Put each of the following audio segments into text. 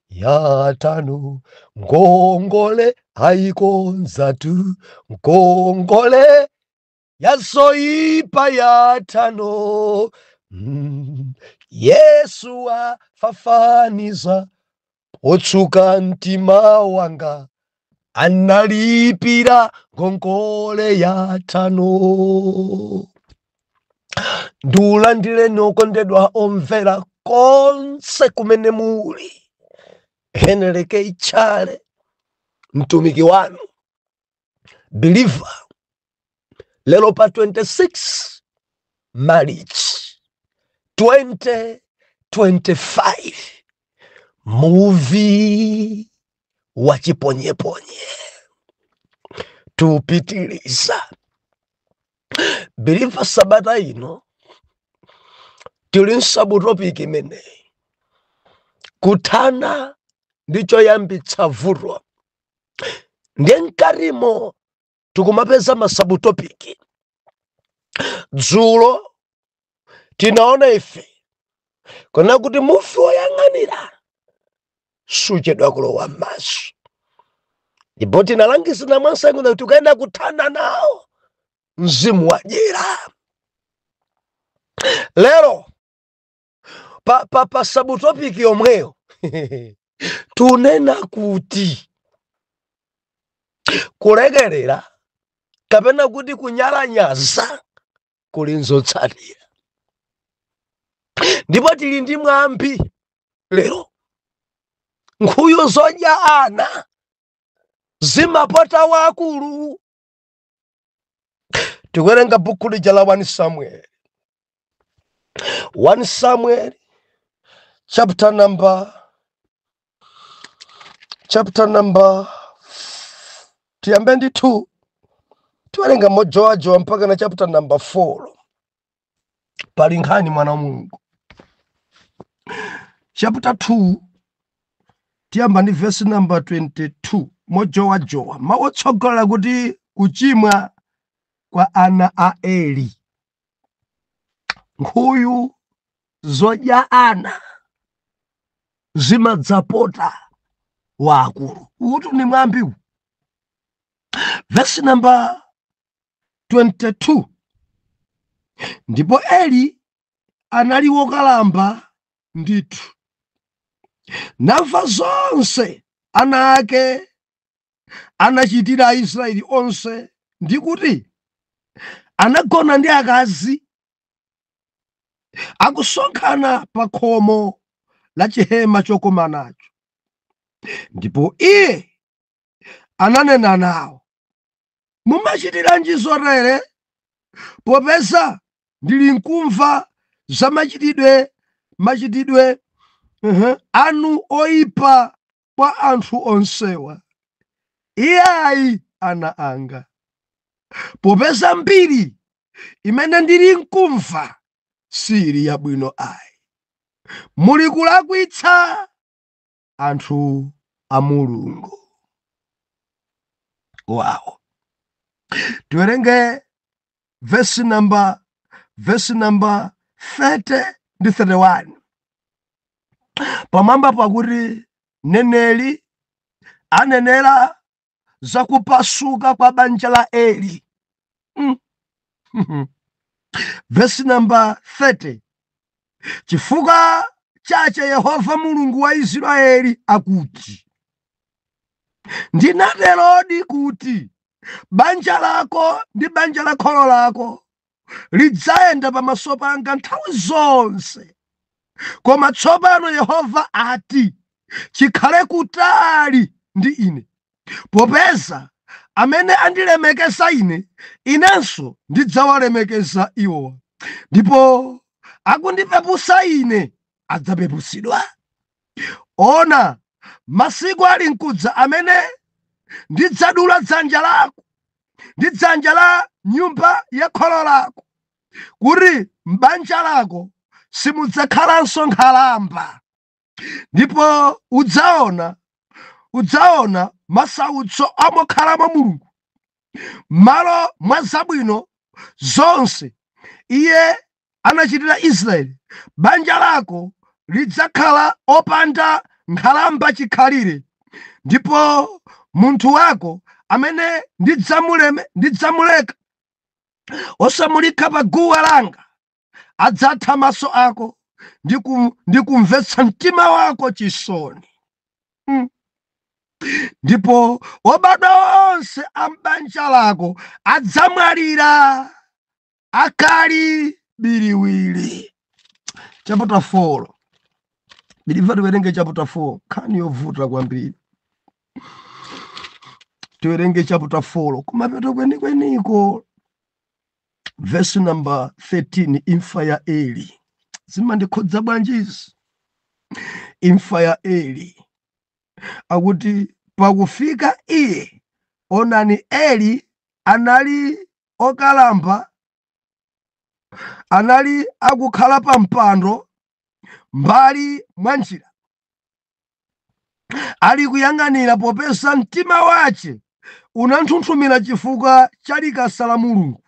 yatano ngongole haikonza tu ngongole yazoipa yatano Yesu afafaniza otsuka mtima wanga analipira ngongole yatano. Ndulandire nokondedwa omvera konse kumene muli. Henrike Ichale mtumiki wanu believer lelo pa 26 March 2025 movie wa chiponyeponye tupitiliza. Believer sabata ino tili nsabutopiki imene kuthana ndicho yambitsa vuto. Ndiye nkarimo tukumapeza masabutopiki. Dzulo tinaona ife kona kuti mufi woyang'anira suchedwa kulowa m'maso. Ndipo tinalangizana mwansangu kuti tukaenda kuthana nawo mzimu wadyera. Lero pa sabutopiki yomweyo tunena kuti kulekerera kapena kuti kunyalanyaza kuli nzotsatira. Ndipo tili ndi mwambi lero nkhuyu zodya ana zimapota wakulu. Tikuwerenga buku lija la 1 Samuel. 1 Samuel chapter number tiyambe ndi 2 tiwerenga mojowajowa mpaka na chapter number 4. Pali nkhani mwana Mulungu. Chapter 2 tiyamba ndi verse number 22 mojowajowa mawotsogola kuti kuchimwa kwa ana a Eli. Nkhuyu zodya ana zimadzapota wakulu. Utu ni mwambiwu. Verse number 22. Ndipo Eli anali wokalamba ndithu, namva zonse ana ake anachitira Aisraeli onse, ndi kuti anagona ndi akazi akusonkhana pa khomo la chihema chokomanacho. Ndipo iye ananena nawo, mumachitiranji zotere, popeza ndili nkumva za machitidwe anu oyipa kwa anthu onsewa. Iyayi ana anga, popeza mbiri imene ndili nkumva siri yabwino ayi. Muli kulakwitsa anthu a Mulungu. Wow. Tiwerenge verse number 30 ndi 31. Pamwamba pakuti neneli anenera za kupasuka kwa banja la Eli. Verse number 30. Chifukwa chache Yehova Mulungu wa Israeli akuti, ndinaterodi kuti banja lako ndi banja la kholo lako lidzayenda pamaso panga nthawi zonse. Koma tsopano Yehova ati, chikhale kutali ndi ine, popeza amene andilemekeza ine, inenso ndidzawalemekeza iwowa, ndipo akundipepusa ine adzapepusidwa. Ona, masiku ali nkudza amene ndidzadula dzanja lako ndi dzanja la nyumba ya kholo lako, kuti m'banja lako simudzakhalanso nkhalamba. Ndipo udzaona masautso amokhalamo Mulungu malo mwa zabwino zonse iye anachitira Israeli. Banja lako lidzakhala opanda nkhalamba chikhalire, ndipo munthu wako amene ndidzamuleka osamulikha pa guwa langa adzatha maso ako ndi kumvetsa mtima wako chisoni. Ndipo obadwa onse a m'banja lako adzamwalira akali biriwiri. Chapter 4. Biliva tiwerenge chapter 4. Khani yovuta kwambiri. Tiwerenge chapter 4. Kumapeto kwenikweniko. Verse number 13. Imfa ya Eli. Zimandikhodza bwanjizi. Imfa ya Eli. Akuti pakufika iye, onani Eli anali okalamba, anali akukhala pa mpando mbali mwa njira, ali kuyang'anira popeza mtima wace unanthunthumira chifukwa cha likasa la Mulungu.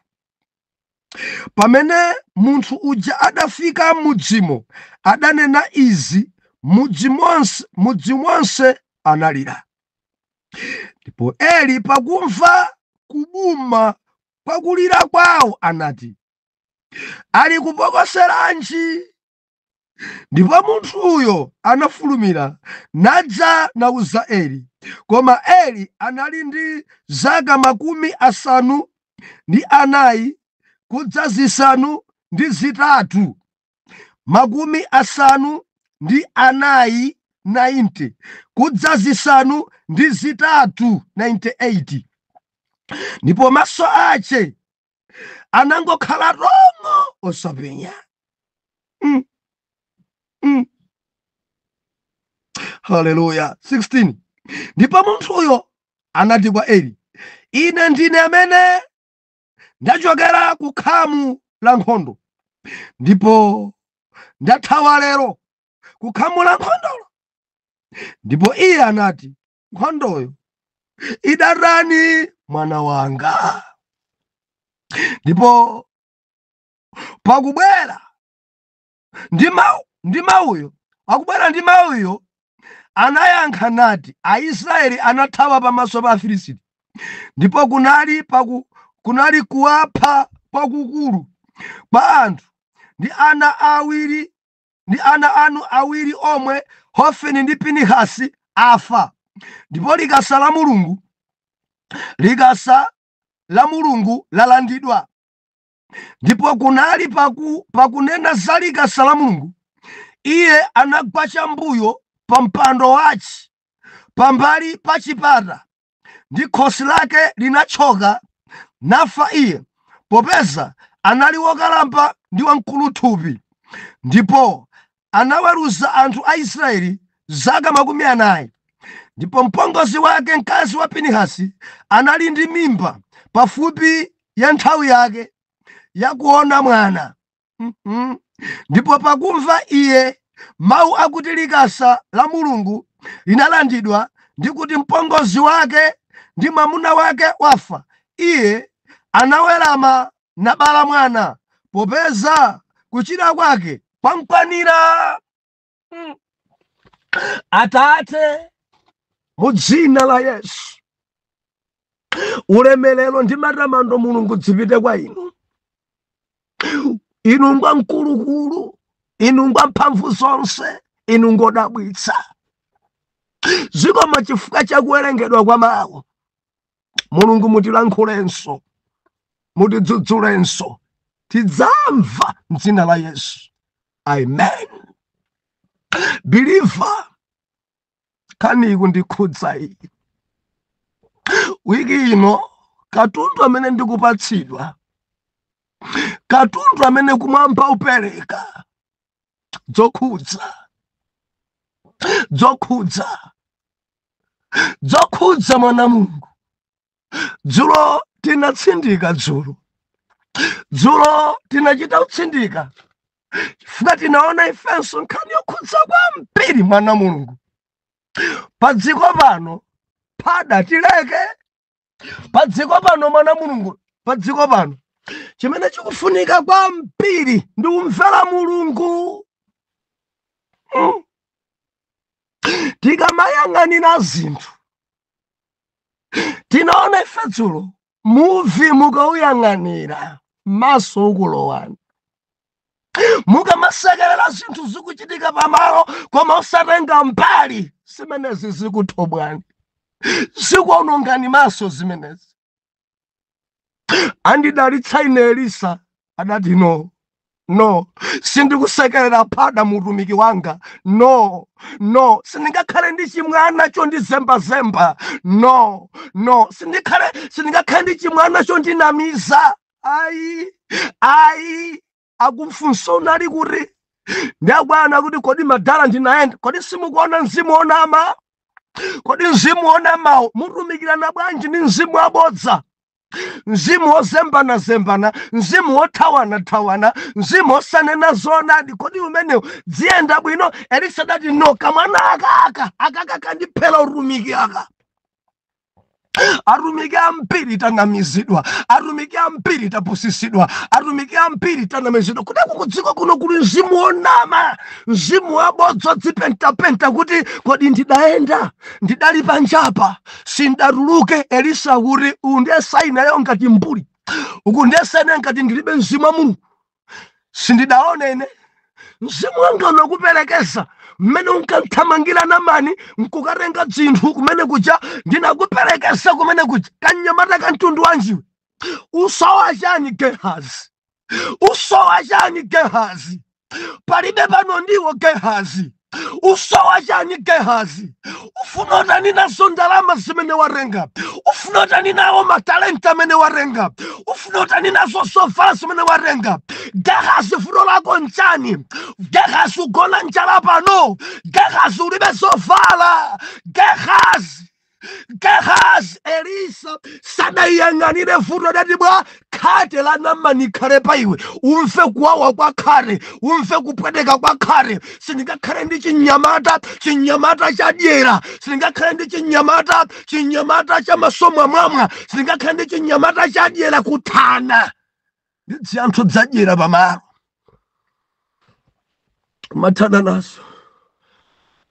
Pamene munthu uja adafika m'mudzimo, adanena izi, mudzi monse analira. Ndipo Eli pakumva kubuma kwa kulira kwawo anati, ali kupokoseranji? Ndipo munthuyo anafulumira nadza nauza Eli. Koma Eli anali ndi zaka 54 kudza zisanu ndi zitatu, 54 90 kudza zisanu ndi zitatu 98. Ndipo maso ace anangokhala rongo osapenya. Hallelujah. 16. Ndipo munthuyo anati kwa Eli, ine ndine amene ndachokera ku khamu la nkhondo, ndipo ndathawa lero ku khamu la nkhondolo. Ndipo iye anati, nkhondoyo idatani mwana wanga? Ndipo pakubwera ndi mawuyo, akubwera ndi mawuyo, anayankha nati, Aisraeli anathawa pamaso pa Afilisti, ndipo kunali kuwapha kwakukulu kwa anthu, ndi ana anu awiri omwe, Hofini ndi Pinehasi afa. Ndipo likasa la Mulungu lalandidwa. Ndipo kunali pakunena za likasa la Mulungu, iye anagwa chambuyo pa mpando wace pambali pa chipata, ndi khosi lake linathyoka, nafa iye, popeza anali wokalamba ndi wamkuluthupi. Ndipo anaweruza anthu a Israeli zaka 40. Ndipo mpongozi wake mkazi wa Pinehasi anali ndi mimba pafupi ya nthawi yake yakuona mwana. Ndipo pakumva iye mawu akuti likasa la Mulungu linalandidwa ndi kuti mpongozi wake ndi mwamuna wake wafa, iye anawerama nabala mwana, popeza kuchira kwake kwamkwanira. Atate, mu dzina la Yesu, ulemelero ndi matamando Mulungu zipite kwa inu. Inu ngwa mkulukulu, inu ngwa mphamvu zonse, inu ngodabwitsa. Zikoma chifukwa cha kuwerengedwa kwa mawu. Mulungu mutilankhulenso, mutidzudzulenso, tidzamva m'dzina la Yesu. Amen. Believer, kani kundikhudza iyi. Wiki ino katundu amene ndikupatsidwa, katundu amene kumwamba upereka, zokhudza mwana Mulungu. Dzulo tinatsindika, dzulo tinachita kutsindika, chifukwa tinaona ifenso nkhani yokhudza kwambiri mwana Mulungu. Pa dziko pano pada tileke, pa dziko pano mwana Mulungu, pa dziko pano chimene chikufunika kwambiri ndi kumvera Mulungu. tikamayang'anira zinthu tinaona ife dzulo muvi mukauyang'anira maso ukulowana mukamasekerera zinthu zikuchitika pamalo koma usatenga mbali zimenezi zikuthobwani zikuonongani maso zimenezi. Andidalitsa ine Elisa adati no sindikusekerera pada mutumiki wanga no sindingakhale ndi chimwana chondizembazemba no sindingakhale ndi chimwana chondinamiza ayi akufunsa unali kuti ndiyakwana kuti kodi madala ndinaenda kodi simukuona mzimu onama kodi mzimu onamawo mutumikirana bwanji ndi mzimu wabodza mzimu wozembana mzimu wothawana mzimu wosanena zoonadi kodi umenewo dziyenda bwino. Elisa dati no kamwana akaka kandiphera utumiki aka atumiki ambiri tanamizidwa atumiki ambiri tapusisidwa atumiki ambiri tanamizidwa kuti kudziko kuno kuli mzimu wonama mzimu wabodza dzipentapenta kuti kodi ndidaenda ndidali panjapa sindatuluke. Elisa kuti undesainayo ngati mbuli uku ndesene ngati ndilibe mzimu wa Mulungu sindidaone ine mzimu wanga unakuperekeza mmene unkanthamangira Naamani nkukatenga dzinthu kumene kuja ndinakuperekeza kumene kuja kanyamata kantundu wanjiwe usowa chani Gehazi palibe pano ndiwo Gehazi usowa chani Gehazi ufuna utani nazo ndalama zimene warenga ufuna utani nawo matalenta amene warenga ufuna utani nazo zovala zimene warenga. Gehazi funo lako nchani? Gehazi ugona njala pano Gehazi ulibe zovala Gehazi Elisa sadayang'anire funo dati bwa khate la Naamani khale pa iwe umve kuwawa kwa khate umve kupweteka kwa khate sindingakhale ndi chinyamata chadyera sindingakhale ndi chinyamata cha masomo mwamwa sindingakhale ndi chinyamata chadyera kuthana ndi zinthu zadyera pamalo kumathana nazo.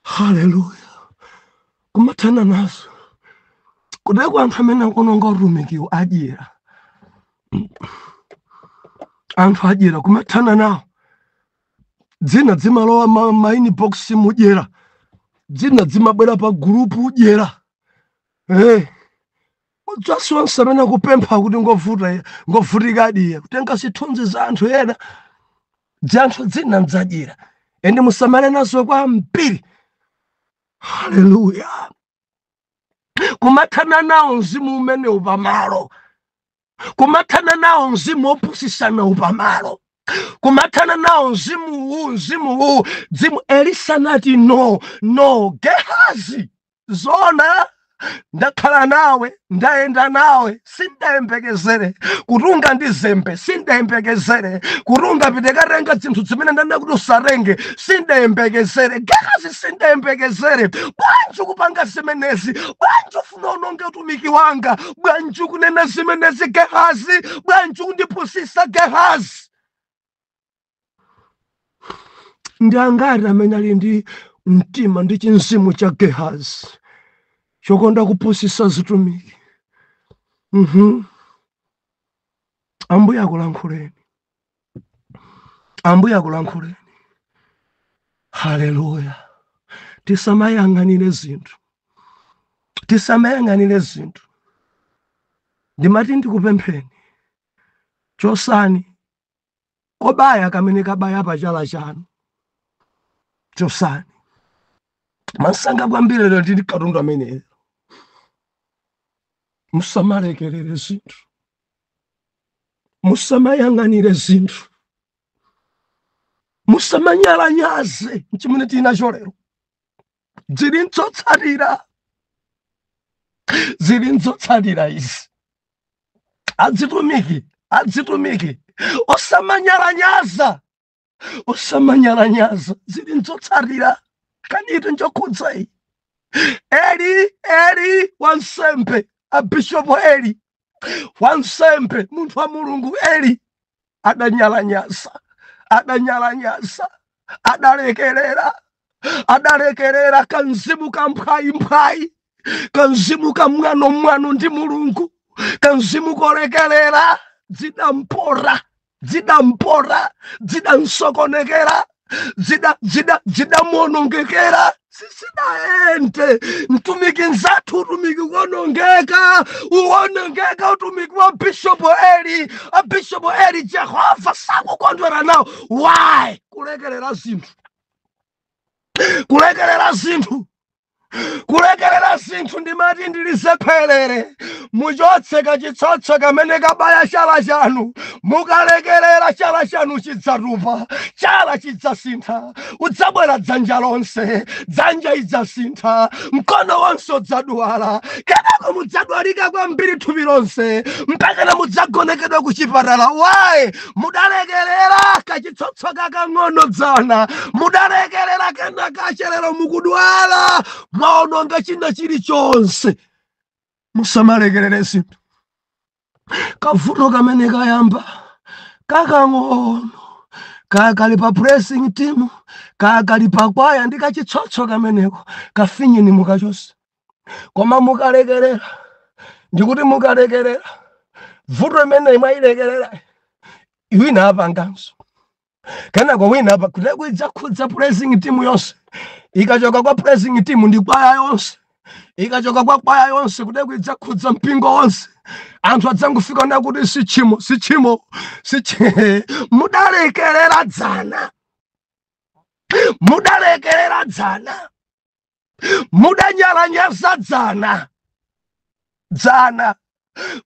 Haleluya kumathana nazo kudeko anthu amene kunonga utumikiwo adyera anthu adyera kumathana nawo dzina dzimalowa maini box mudyera dzina dzimabwera pa gurupu udyera udzasi wonse amene kupempha kuti ngovutika adiya kutenga zithunzi za anthu ena dzanthu dzina mdzadyera ende musamale nazo kwambiri. Haleluya kumathana nawo mzimu umene upamalo kumathana nawo mzimu opusisana upamalo kumathana nawo mzimu Elisa nati no Gehazi zona ndakhala nawe ndayenda nawe sindayembekezere kutunga ndi zembe sindayembekezere kutunga pitekarenga zinthu zimene ndana kuti usarenge sindayembekezere Gehazi sindayembekezere bwanji kupanga zimenezi bwanji ufuna unonge utumiki wanga bwanji kunena zimenezi Gehazi bwanji kundipusisa Gehazi. Ndi angati amene ali ndi mtima ndi chinzimu cha Gehazi chokonda kupusisa zitumiki. Ambuye akulankhuleni. Haleluya tisamayang'anire zinthu ndimati ndikupempheni chosani kobaya kamene kabaya pachala chanu chosani masanga kwambiri lero ndi katundu ameneyo musamalekerere zinthu musamayang'anire zinthu musamanyalanyaze chimene tinacho lero zili nzotsatira izi adzitumiki osamanyalanyaza zili nzotsatira kanito njokhudza iyi Eli wansembe abishopu Eli wansembe munthu wa Mulungu Eli adanyalanyaza adalekerera adalekerera kanzimu kamphai kanzimu kamwano ndi mulungu kanzimu kolekerera zidampora zidansokonekera zidamuonongekera sisidaente mtumiki nzathu utumiki uonongeka utumiki wa Bishop Eli Jehova sakukondwera nawo. Why? Kulekerera zinthu ndimati ndilisephelere muchotse kachitsotso kamene kabaya chala chanu mukalekerera chala chanu chidzatupa chala chidzasintha udzabwera dzanja lonse dzanja idzasintha mkono wonse udzadwala kenako mudzadwalika kwambiri thupi lonse mpakana mudzagonekedwa ku chipatala. Why? Mudalekerera kachitsotso kakang'ono dzana mudalekerera kena kacherero mukudwala mwaononga china chilichonse. Musamalekerere zinthu. Kavuto kamene kayamba kakang'ono kakali pa pressing team kakali pa kwaya ndi kachitsotso kameneko kafinyeni mukachose. Koma mukalekerera ndikuti mukalekerera vuto imene mwayilekerera wina apanganso kenako wina apa kuti khudza pressing team yonse ikachoka kwa pressing team ndi kwaya yonse ikachoka kwa kwaya yonse kuti khudza mpingo wonse anthu adzangufika na kuti sichimo mudalekerera dzana mudanyalanyaza dzana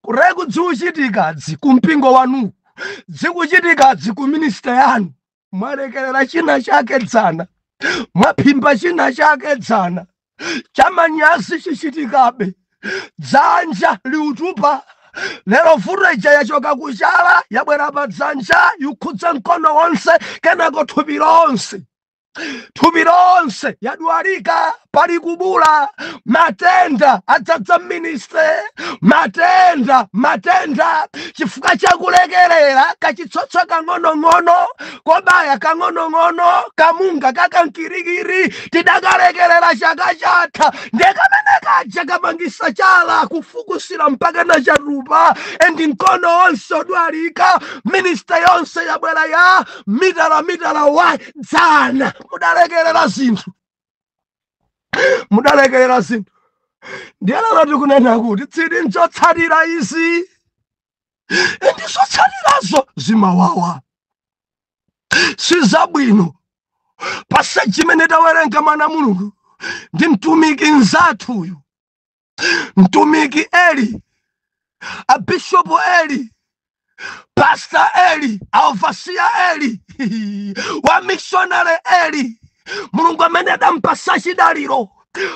kuregu dziuchitikadzi kumpingo wanu dzikuchitikadzi ku minister yanu mwalekerera china chake dzana mwaphimba china chake dzana chamanyasi chichitikabe dzanja liutupa lero fureja yachoka kuchala yabwera pa dzanja yukhudza mkono wonse kenako thupi lonse yadwalika pali kubula matenda adzadza minister matenda chifukwa chakulekerera kachitsotso kang'onong'ono kobaya kang'onong'ono kamunga kakankirikiri tidakalekerera chaka chatha ndekamene kaja kamangisa chala kufukusira mpaka na chatupa endi mkono wonse odwalika minister yonse yabwera ya mitala wa dzana mudalekerera zinthu ndiyalero tikunena kuti tsiri nchotsatira izi ndizotsatirazo zimawawa sizabwino paseji chimene tawerenga mwana mulungu ndi mtumiki nzathuyu mtumiki Eli Bishop Eli Pastor Eli overseer Eli wa missionary Eli mulungu amene adampasa chidaliro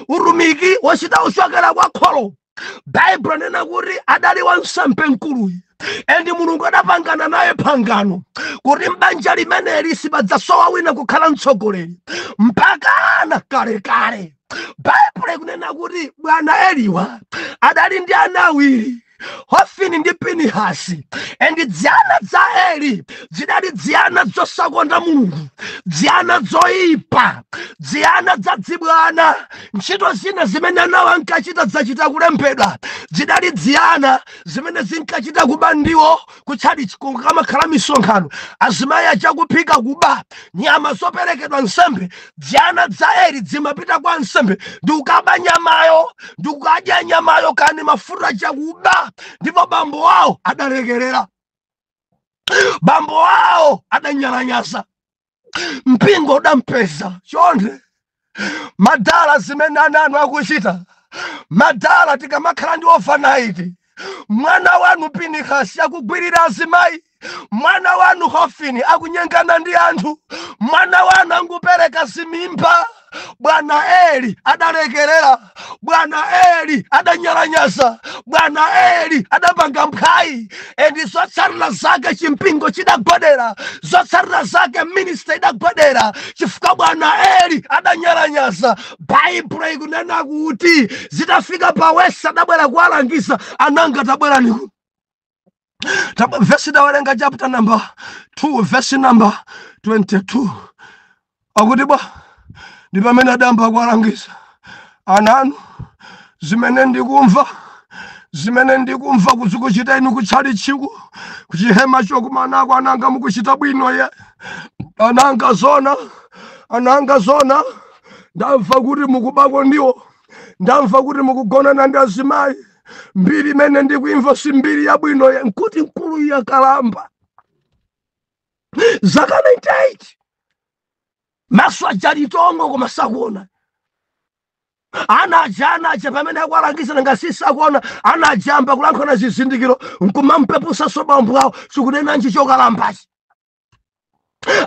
utumiki wachita ushokera kwa kholo. Bible nena kuti adali wansembe mkuluyi endi mulungu adapangana naye pangano kuti mbanja limeneli sipadzasowa wina kukhala mtsogoleri mpakana kalekale. Bible kunena kuti bwana Eliwa adali ndi ana awiri Hofini ndi Pinehasi endi dziana za Eli zidali dziana zosakonda mulungu dziana zoipa dziana za dzibwana ntchito zina zimene anawo ankachita zachita kulembedwa zidali dziana zimene zinkachita kubandiwo kutchali kukamakhala misonkhano azimayi achakuphika kuba nyama zoperekedwa nsembe dziana za Eli zimapita kwa nsembe ndikukaba nyamayo ndikukadya nyamayo kani mafuta chakuba ndipo bambo wao adalekerera bambo wao adanyalanyaza mpingo udampeza chonde madala zimene ananu akuchita madala tikamakhala ndi overnight mwana wanu Pinehasi akugwirira azimayi mwana wanu Hofini akunyengana ndi anthu mwana wanu angupereka zimimba bwana Eli adalekerera bwana Eli adanyalanyaza bwana Eli adapanga mphai endi zotsatira zake chimpingo chidagwadera zotsatira zake minister idagwadera chifukwa bwana Eli adanyalanyaza. Bible ikunena kuti zitafika pa West adabwera kuwalangiza ananga tabwera niku verse dawerenga chapter number 2 verse number 22 akuti bwa Ndi pamene adamba kuwalangiza ananu zimene ndikumva kuzikuchita inu kuchali chiku kuchihema chokumanako ananga mukuchita bwino ye ananga zona ndamva kuti mukubako ndiwo ndamva kuti mukugonana ndi azimayi mbiri imene ndikuimva si mbiri ya bwino ye nkuti nkulu yakalamba zaka 98 maso ajali tongo koma sakuona anaja pamene akuwalangiza ngasisa akuona anajamba kulankhana zizindikiro nkumampepusa sobambo awo sikunena nji chokalambachi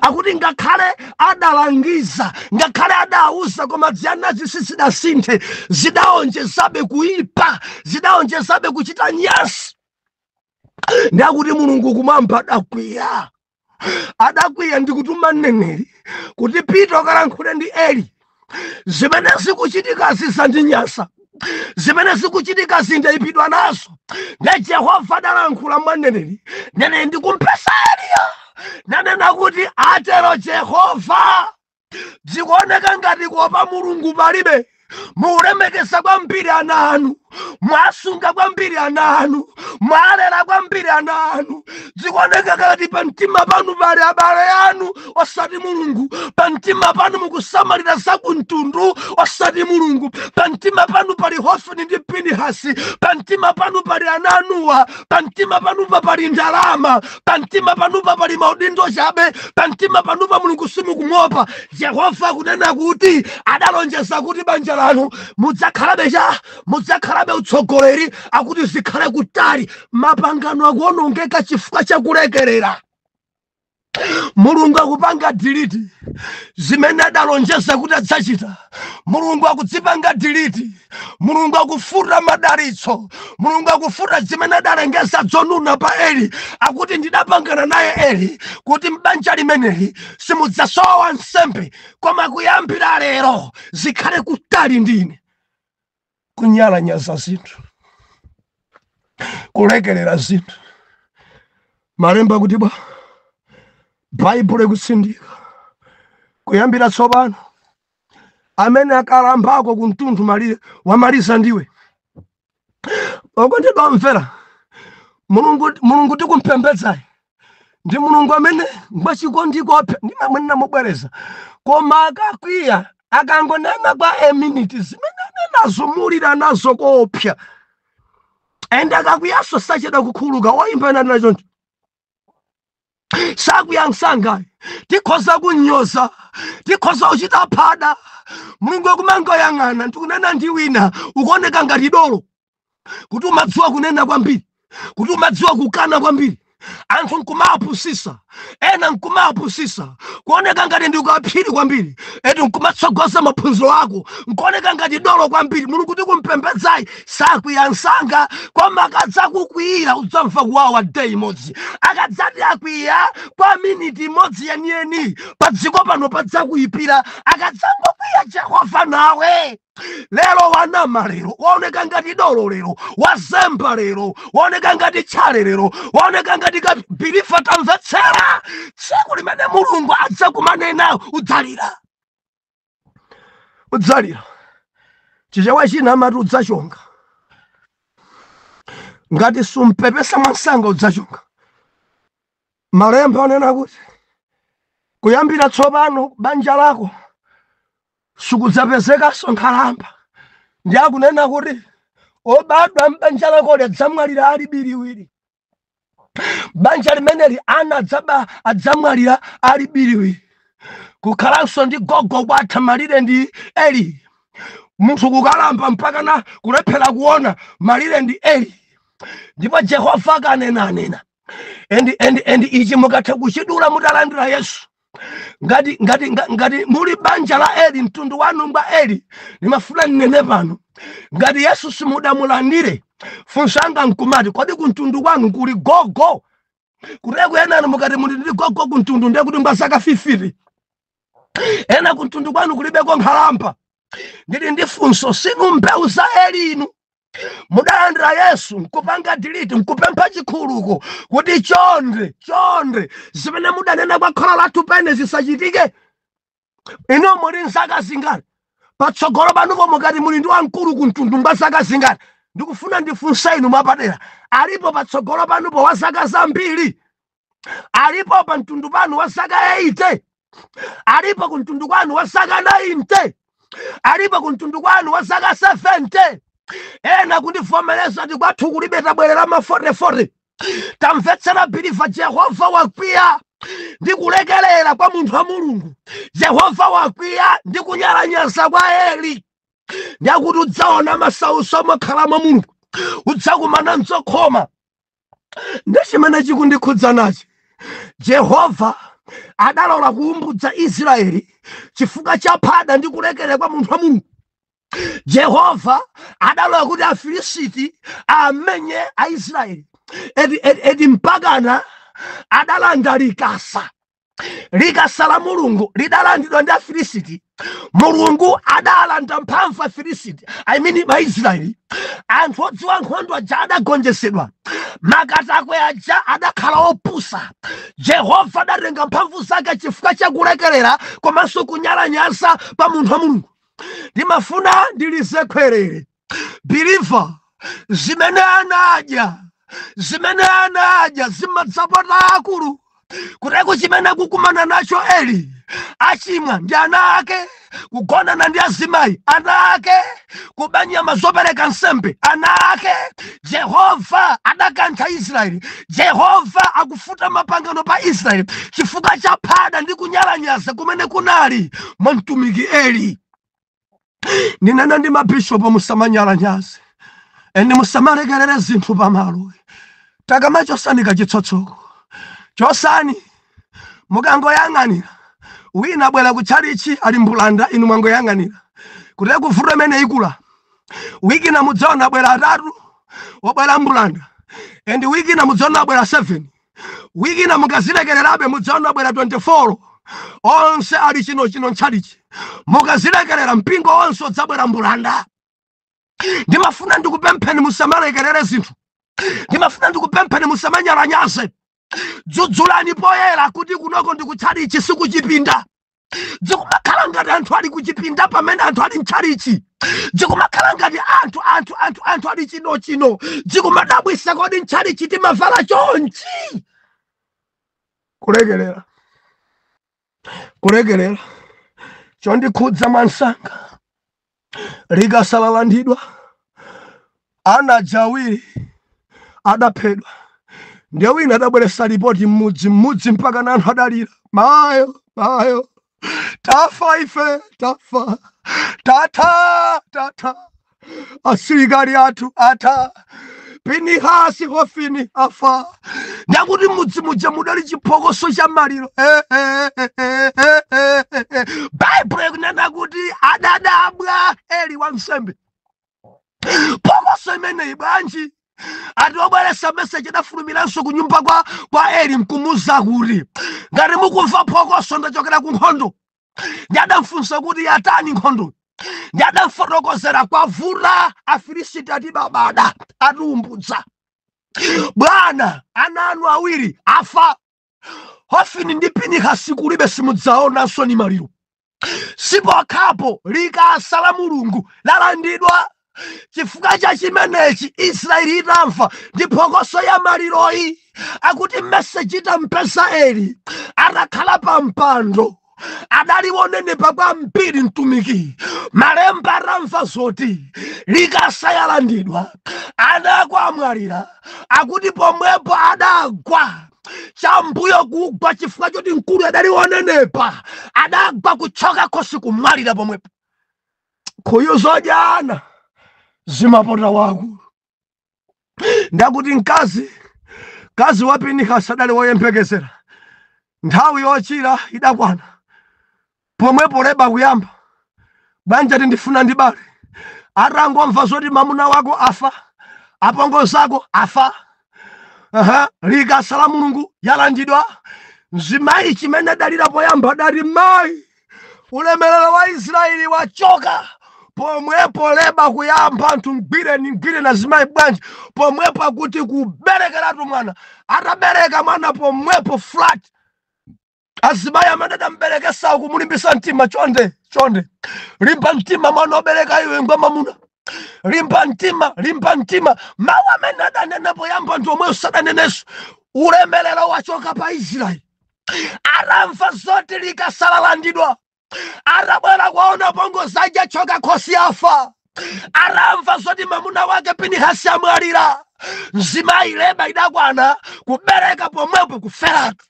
akuti ngakhale adalangiza ngakhale adauza koma dzanazi sisidasinthe zidaonjezabe kuipa zidaonjezabe kuchita nyasi ndakuti mulungu kumwamba adakwiya ndikutuma mneneri kuti pita ukalankhule ndi Eli zimene zikuchitika zisandinyansa zimene zikuchitika zindayipidwa nazo ndi Yehova adalankhula mneneri nene ndikumpesa Eliya nanena kuti atero Yehova zikuoneka ngati kuopa mulungu palibe muulemekeza kwambiri ana anu mwasunga kwambiri ana anu mwalera kwambiri ana anu zikuoneka ngati pa mtima panu pali abale anu osati mulungu pa mtima panu mukusamalira zakumtundu osati mulungu pa mtima panu pali Hofni ndi Pinehasi pa mtima panu pali ana anuwa pa mtima panu pali ndalama pa mtima panu pali maudindo chabe pa mtima panu pa mulungu simukumuopa Yehova kunena kuti adalonjeza kuti banja lanu mudzakhalabe utsogoleri akuti zikhale kutali mapangano akuonongeka chifukwa chakulekerera mulungu akupanga diliti zimene adalonjeza kuti adzachita mulungu akudzipanga diliti mulungu akufuta madalitso mulungu akufuta zimene adalengeza zonuna pa Eli akuti ndidapangana naye Eli kuti m'banja limeneli simudzasowa nsembe koma kuyambira lero zikhale kutali ndine kunyalanyaza zinthu kulekerera zinthu malemba kuti Bhaibuli kusindika kuyambira tsopano amene akalambako kumtundu malire wamaliza ndiwe okondedwa omvera mulungu tikumpembedza ndi mulungu amene ngwachikondiko ndi mamwene namubwereza koma akakwiya akangonena kwa minute zimene anazumulira nazo kopya ende akakwiyaso sacheda kukhuluka woimba nacho sakuyansanga tikhoza kunyoza tikhoza uchita phada mulungu akumangoyang'ana ndikunena ndi wina ukuoneka ngati dolo kuti umadziwa kunena kwambiri kuti umadziwa kukana kwambiri anthu nkumapusisa ena nkumapusisa kuoneka ngati ndikuaphiri kwambiri eti nkumatsogoza maphunziro ako nkuoneka ngati dolo kwambiri mulungu tikumpembedzayi sakuyansanga koma akadzakukwiyira udzamva kuwawa day imodzi akadzati akwiya kwa minute imodzi yeniyeni pa dziko pano padzakuyipira akadzangokwiya Yehova nawe lero wanama lero waoneka ngati dolo lero wazemba lero waoneka ngati tchale lero waoneka ngati kabirifa tamvetsera tsiku limene mulungu adzakumanena udzalira chichewa china amati udzachonga ngati sumpepesa mwansanga udzachonga malemba onena kuti kuyambira tsopano banja lako sikudzapezekaso nkhalamba ndi akunena kuti obadwa m'banja lako adzamwalira ali biliwiri banja limeneli ana adzamwalira ali biliwiri kukhalanso ndi gogo kwatha malire ndi Eli munthu kukalamba mpaka na kulephera kuona malire ndi Eli ndipo Yehova akanena endi ichi mukatha kuchidula mutalandira Yesu ngati muli banja la Eli mtundu wanu mwa Eli nimafuna nene pano ngati Yesu simudamulandire funsanga nkumati kodi kumtundu wanu kuli gogo kuteko ena mukati muli ndi gogo kumtundu ndiye kuti mbasaka 50 ena kumtundu kwanu kulibeko nkhalamba ndili ndi funso sinu mbewu za Eli inu mudalandira Yesu nkupanga diliti nkupempha chikhuluko kuti chonde zimene mudanena kwa khola lathu pene zisachitike ino muri nsaka zingani patsogolo panupo mukati muli ndi wamkulu kumtundu ngwa zaka zingani ndikufuna ndifunsa inu mwapadera alipo patsogolo panupo wa zaka zambiri alipo pa mtundu panu wa zaka 80 alipo kumtundu kwanu wa zaka 90 alipo kumtundu kwanu wa zaka 70 ena kundivomereza ndi kwathu kulibe tabwerera ma 40 tamvetsera biliva Jehova wakwiya ndi kulekelera kwa munthu wa Mulungu. Jehova wakwiya ndi kunyalanyaza kwa Eli ndi akuti udzaona masauso mokhala mwa Mulungu udzakumana mzokhoma. Ndi chimene chikundikhudza nachi Jehova adalola kuumbudza Israeli chifukwa cha phada ndi kulekelera kwa munthu wa Mulungu. Jehova adalola kuti Afilisiti amenye Aisraeli edi mpakana adalanda likasa la Mulungu lidalandidwa ndi Afilisiti. Mulungu adalanda mphamvu Afilisiti Aisraeli. Anthu odziwa nkhondo aja adagonjesedwa, makatakwe aja adakhala opusa. Jehova adatenga mphamvu zake chifukwa cha kulekelera komanso kunyalanyaza pa munthu wa Mulungu. Ndimafuna ndilizekwerere biliva zimene anadya zimadzapota akulu kuteko chimene kukumana nacho Eli achimwa ndi ana ake, kugonana ndi azimayi ana ake, kuba nyama zopereka nsembe ana ake. Jehova adakantha Israeli. Jehova akufuta mapangano pa Israeli chifukwa cha phada ndi kunyalanyaza kumene kunali mwa mtumiki Eli. Ninena ndi mabishopu musamanyalanyaze eni musamalekerere zinthu pamalo. Takamachotsani kachitsotsoko chosani mukangoyang'anira wina bwera kutchalichi ali mbulanda inu mwangoyang'anira kuti kuvuta imene ikula. Wiki na mudzaona bwera 3 wobwera mbulanda and wiki na mudzaona bwera 7. Wiki na mukazilekererabe mudzaona bwera 24 onse ali chino ntchalichi. Mukazilekerera mpingo onse udzabwera mbulanda. Ndimafuna ndikupempheni musamalekerere zinthu. Ndimafuna ndikupempheni musamanyalanyaze. Dzudzulani poyera kuti kunoko ndikutchalichi sikuchipinda. Dzikumakhala ngati anthu ali kuchipinda pamene anthu ali mtchalichi. Dzikumakhala ngati anthu ali chino. Dzikumadabwisa kodi mtchalichi timavala chonchi. Kulekelera chondikhudza mwansanga likasa lalandidwa ana awiri adaphedwa. Ndiye wina adabweresa ripoti mmudzi mpaka na anthu adalira mayo tafa ife tafa tata asilikali athu ata Pinihasi Hofini afa. Ndakuti mudzi muja mudali chiphokoso cha maliro. Bible ikunena kuti adadabwa Eli wansembe. Phokoso imene ibwanji atobweresa message adafulumiranso ku nyumba kwa Eli mkumuza kuti ngati mukumva phokoso ndachokera ku nkhondo. Ndadamfunsa kuti yatani nkhondo. Ndadamfotokozera kwa vula Afilisiti atibabada atumbudza. Bwana ana anu awiri afa. Hofini ndi Pinihasi kulibe simudzaonanso ni maliro. Sipo akhapo likasa la Mulungu lalandidwa. Chifukwa cha chimenechi Israeli itamva ndi phokoso ya maliroyi akuti message itampesa Eli atakhala pa mpando. Adaliwonenepa kwambiri mtumiki. Malemba atamva zoti likasa yalandidwa adakwamwalira akuti pomwepo adagwa chambuyo kugwa chifukwa choti mkulu adaliwonenepa adagwa kuchoka kosi kumwalira pomwepo. Khoyo zojana zimapota waku. Ndakuti mkazi wa Pinihasi adali woyembekezera. Nthawi yochira idakwana. Pomwepo leba kuyamba. Banja ndifuna ndibale. Atangomva zoti mamuna wako afa. Apongozi ako afa. Likasa la Mulungu yalandidwa. Mzimayi chimene dalira poyamba dali mayi. Ulemerero wa Israeli wachoka. Pomwepo leba kuyamba anthu mgwire na zimayi bwanji. Pomwepo akuti kuberekeratu mwana. Atabereka mwana pomwepo flat. azibaya manada mbereka saku mulimbisa mtima chonde limba mtima mwana obereka iwe ngwamamuna limba mtima mawa menada nenepo yamba ndomwe usada nenesu ulemelero wachoka pa Israeli aramva zote likasalalandidwa arabwera kwaona bongo zaja choka kosi afa aramva zoti mamuna wake Pinehasi amwalira nzima ileba idakwana kubereka pomwepo kuferatu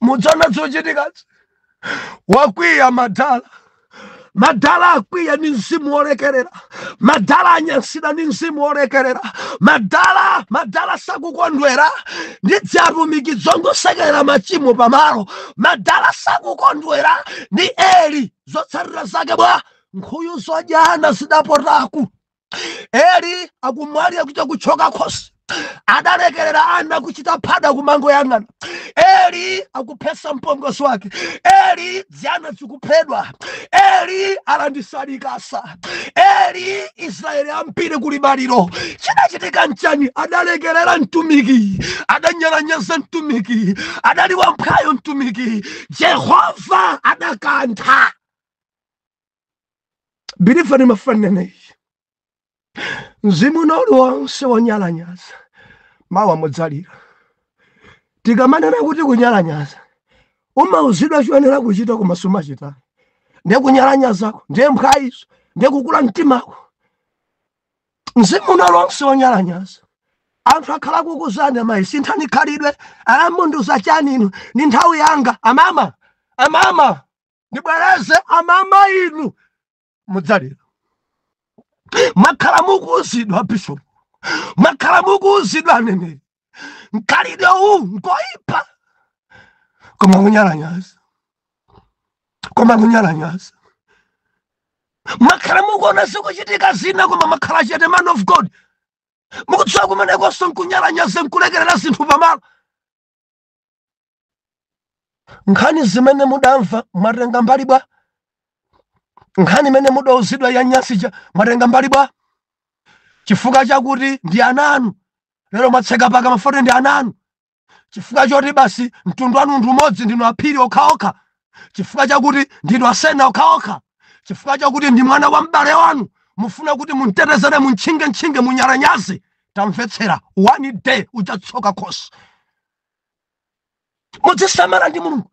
mudzona zochitikati wakwiya madala akwiya ni mzimu wolekerera madala anyansira ni mzimu wolekerera madala sakukondwera ndi atumiki zongosekerera machimo pamalo madala sakukondwera ni Eli zotsatira zake bwa nkhuyu zojana zidapotaku Eli akumwalira kuja kuchoka khosi adalekerera ana kuchita phada kumango yang'ana Eli akuphesa mpongozi wake Eli ziana zikuphedwa Eli alandisalikasa Eli Israeli ampire kulibaliro chidachitika nchani adalekerera mtumiki adanyalanyaza mtumiki adaliwa mphayo mtumiki Jehova adakantha bilifani mafanene mzimu noli wonse wonyalanyaza mawa mudzalira tikamanena kuti kunyalanyaza umauzidwa chiyenera kuchita kumasuma chitani ndiye kunyalanyazako ndiye mphaiso ndiye kukula mtimako mzimu noli wonse wonyalanyaza anthu akhala kukuzana mayi sinthani khalidwe mundu zachani ni nthawi yanga amama ndibwereze amama inu mudzalira makhala mukuuzidwa bishop makhala mukuuzidwa aneneri mkhalidwe uwu ngoyipa koma kunyalanyaza makhala mukuona zikuchitika zina koma makhala chete man of God mukudziwa kumenekonso nkunyalanyaze nkulekerera zinthu pamalo nkhani zimene mudamva mwatenga mbali bwa nkhani imene mudauzidwa ya nyasija mwatenga mbali bwa chifukwa chakuti ndi ananu lero mwatseka paka mafoto ndi ananu chifukwa choti basi mtundu wanu ndi umodzi ndinu aphiri okhaokha chifukwa chakuti ndinu asena okhaokha chifukwa chakuti ndi mwana wa m'bale wanu mufuna kuti muntetezere muntchinge munyalanyaze tamvetsera one day udzatsoka khosi mudzisamala ndi Mulungu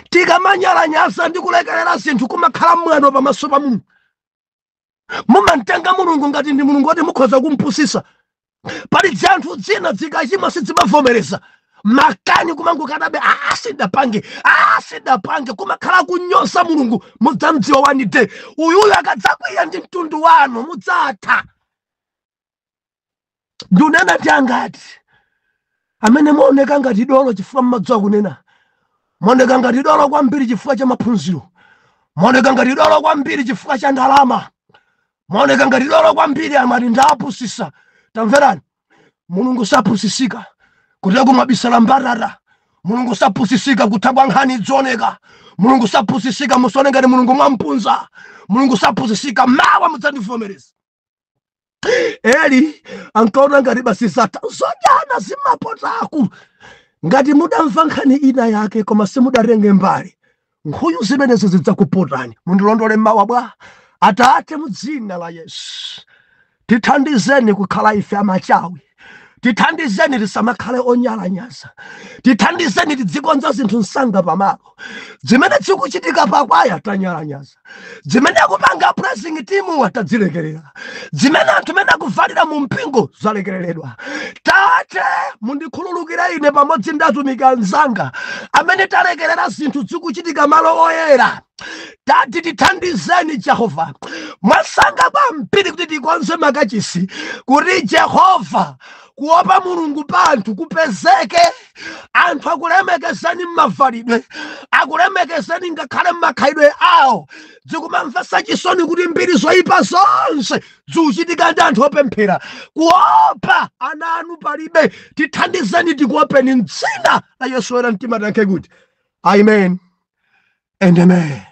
tikamanyalanyaza ndi kulekerera zinthu kumakhala mwano pamaso pa Mulungu mumantenga Mulungu ngati ndi Mulungu woti mukhoza kumpusisa pali zinthu zina zikachimwa sidzimavomereza makani kumangukanabe sidapange kumakhala kunyosa Mulungu mudzamdziwa one day uyuyu akadzakwiya ndi mtundu wanu mudzatha ndunena ndi angati amene muoneka ngati dolo chifukwa mmadziwa kunena moneka ngati dolo kwambiri chifukwa cha maphunziro moneka ngati dolo kwambiri chifukwa cha ndalama moneka ngati dolo kwambiri amati ndapusisa tamverani Mulungu sapusisika kuti kumabisala mbarara Mulungu sapusisika kuthabwa nkhani dzoneka Mulungu sapusisika musone ngati Mulungu mwampunza Mulungu sapusisika mawa mudzandivomereza Eli ankaona ngati basi zata zojana zimapotaku ngati mudamva nkhani ina yake koma simudarenge mbali nkhuyu zimenezo zidzakupotani mundilondole mawa bwa Atate mudzina la Yesu tithandizeni kukhala ife amachawi tithandizeni tisamakhale onyalanyaza tithandizeni tidzikonza zinthu msanga pamalo zimene zikuchitika pakwaya tanyalanyaza zimene akupanga pressing team atadzilekerera zimene anthu mene akuvalira mu mpingo zalekereredwa Tate mundikhululukire ine pamodzi ndi atumiki anzanga amene talekerera zinthu zikuchitika malo oyera Tate tithandizeni Jehova mwasanga kwambiri kuti tikonze makachisi kuti Jehova kuopa Mulungu pa anthu kupezeke anthu akulemekezani m'mavalidwe akulemekezani ngakhale m'makhalidwe awo zikumamvesa chisoni kuti mbiri zoyipa zonse zikuchitika ndi anthu opemphera kuopa ana anu palibe tithandizeni tikuopeni m'dzina la Yesu era mtima tanke kuti amen and amen.